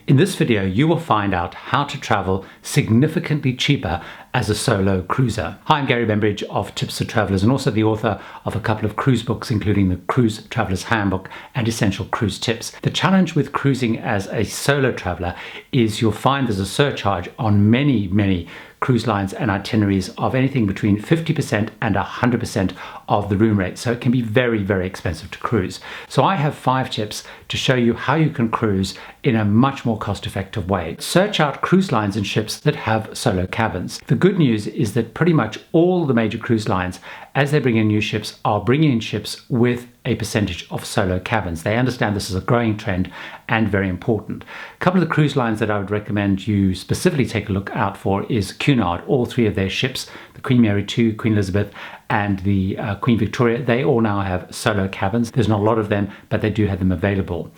In this video, you will find out how to travel significantly cheaper as a solo cruiser. Hi, I'm Gary Bembridge of Tips for Travelers and also the author of a couple of cruise books, including the Cruise Traveler's Handbook and Essential Cruise Tips. The challenge with cruising as a solo traveler is you'll find there's a surcharge on many cruise lines and itineraries of anything between 50% and 100% of the room rate. So it can be very expensive to cruise. So I have 5 tips to show you how you can cruise in a much more cost-effective way. Search out cruise lines and ships that have solo cabins. The good news is that pretty much all the major cruise lines, as they bring in new ships, are bringing in ships with a percentage of solo cabins. They understand this is a growing trend and very important. A couple of the cruise lines that I would recommend you specifically take a look out for is Cunard. All 3 of their ships, the Queen Mary 2, Queen Elizabeth, and the Queen Victoria, they all now have solo cabins. There's not a lot of them, but they do have them available.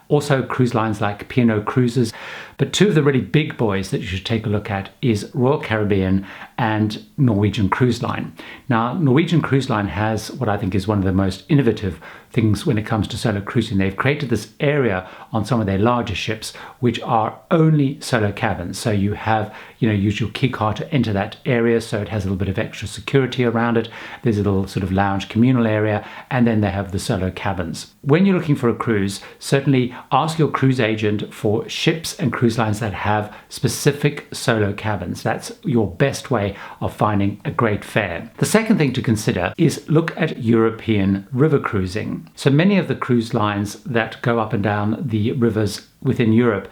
Also, cruise lines like P&O Cruises. But 2 of the really big boys that you should take a look at is Royal Caribbean and Norwegian Cruise Line. Now, Norwegian Cruise Line has what I think is one of the most innovative things when it comes to solo cruising. They've created this area on some of their larger ships which are only solo cabins. So you have, use your key card to enter that area, so it has a little bit of extra security around it. There's a little sort of lounge communal area, and then they have the solo cabins. When you're looking for a cruise, certainly ask your cruise agent for ships and cruise lines that have specific solo cabins. That's your best way of finding a great fare. The second thing to consider is look at European river cruising. So many of the cruise lines that go up and down the rivers within Europe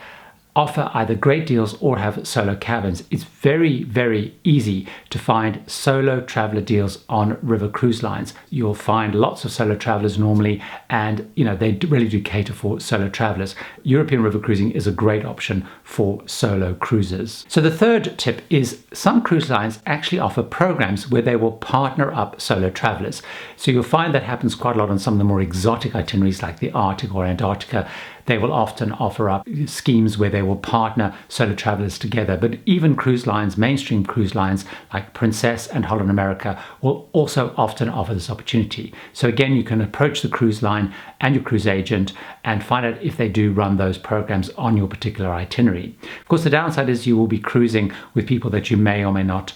offer either great deals or have solo cabins. It's very easy to find solo traveler deals on river cruise lines. You'll find lots of solo travelers normally, and they really do cater for solo travelers. European river cruising is a great option for solo cruisers. So the third tip is some cruise lines actually offer programs where they will partner up solo travelers. So you'll find that happens quite a lot on some of the more exotic itineraries like the Arctic or Antarctica. They will often offer up schemes where they will partner solo travelers together. But even cruise lines, mainstream cruise lines like Princess and Holland America, will also often offer this opportunity. So again, you can approach the cruise line and your cruise agent and find out if they do run those programs on your particular itinerary. Of course, the downside is you will be cruising with people that you may or may not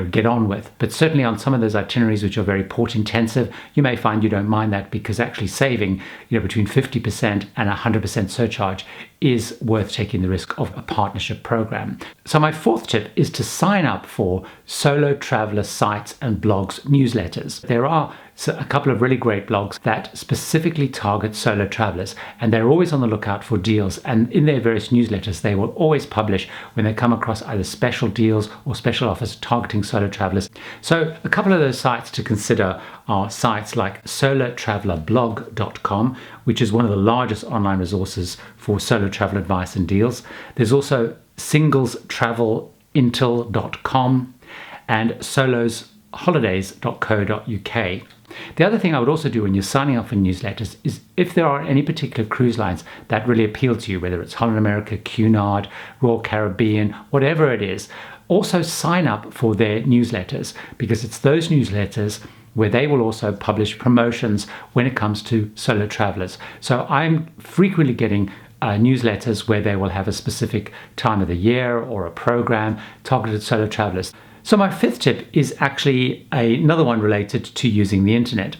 get on with. But certainly on some of those itineraries which are very port intensive, you may find you don't mind that, because actually saving between 50% and 100% surcharge is worth taking the risk of a partnership program. So my 4th tip is to sign up for solo traveler sites and blogs newsletters. There are a couple of really great blogs that specifically target solo travelers, and they're always on the lookout for deals, and in their various newsletters they will always publish when they come across either special deals or special offers targeting solo travelers. So a couple of those sites to consider are sites like solotravelerblog.com, which is one of the largest online resources for solo travel advice and deals. There's also singlestravelintel.com and solosHolidays.co.uk. The other thing I would also do when you're signing up for newsletters is, if there are any particular cruise lines that really appeal to you, whether it's Holland America, Cunard, Royal Caribbean, whatever it is, also sign up for their newsletters, because it's those newsletters where they will also publish promotions when it comes to solo travelers. So I'm frequently getting newsletters where they will have a specific time of the year or a program targeted solo travelers. So my 5th tip is actually another one related to using the internet.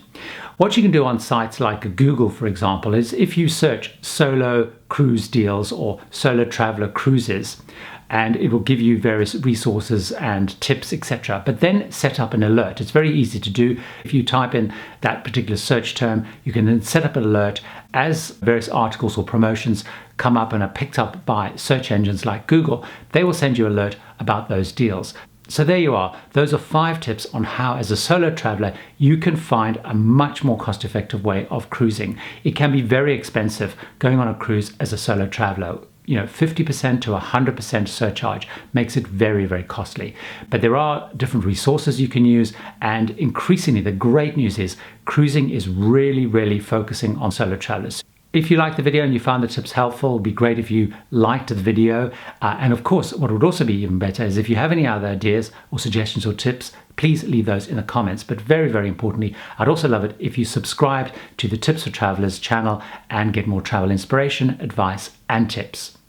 What you can do on sites like Google, for example, is if you search solo cruise deals or solo traveler cruises, and it will give you various resources and tips, etc. But then set up an alert. It's very easy to do. If you type in that particular search term, you can then set up an alert as various articles or promotions come up and are picked up by search engines like Google. They will send you an alert about those deals. So there you are. Those are 5 tips on how, as a solo traveler, you can find a much more cost-effective way of cruising. It can be very expensive going on a cruise as a solo traveler. 50% to 100% surcharge makes it very costly. But there are different resources you can use, and increasingly the great news is cruising is really focusing on solo travelers. If you liked the video and you found the tips helpful, it would be great if you liked the video. And of course, what would also be even better is if you have any other ideas or suggestions or tips, please leave those in the comments. But very importantly, I'd also love it if you subscribed to the Tips for Travelers channel and get more travel inspiration, advice, and tips.